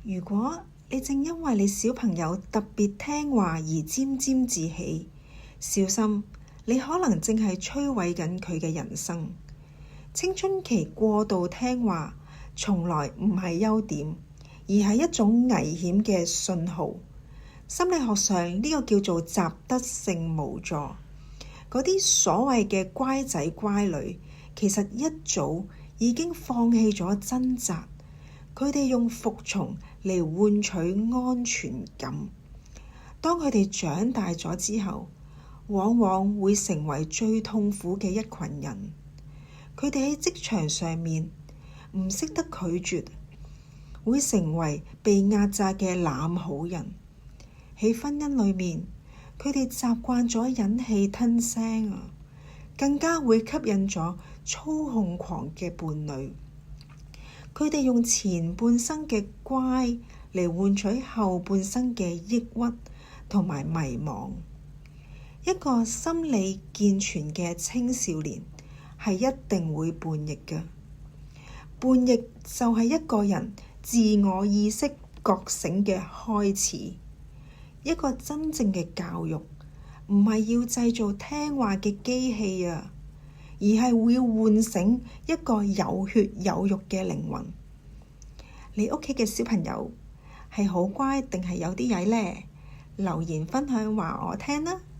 如果你正因為你小朋友特別聽話而沾沾自喜，小心，你可能正係摧毀緊佢嘅人生。青春期過度聽話從來唔係優點，而係一種危險嘅信號。心理學上呢個叫做習得性無助。嗰啲所謂嘅乖仔乖女，其實一早已經放棄咗掙扎，佢哋用服從嚟換取安全感。當佢哋長大咗之後，往往會成為最痛苦嘅一群人。佢哋喺職場上面唔識得拒絕，會成為被壓榨嘅濫好人。喺婚姻裏面，佢哋習慣咗忍氣吞聲啊，更加會吸引咗操控狂嘅伴侶。佢哋用前半生嘅乖嚟換取後半生嘅抑鬱同埋迷茫。一個心理健全嘅青少年係一定會叛逆嘅。叛逆就係一個人自我意識覺醒嘅開始。一個真正嘅教育唔係要製造聽話嘅機器啊，而係會喚醒一個有血有肉嘅靈魂。你屋企嘅小朋友係好乖定係有啲曳呢？留言分享話我聽啦〜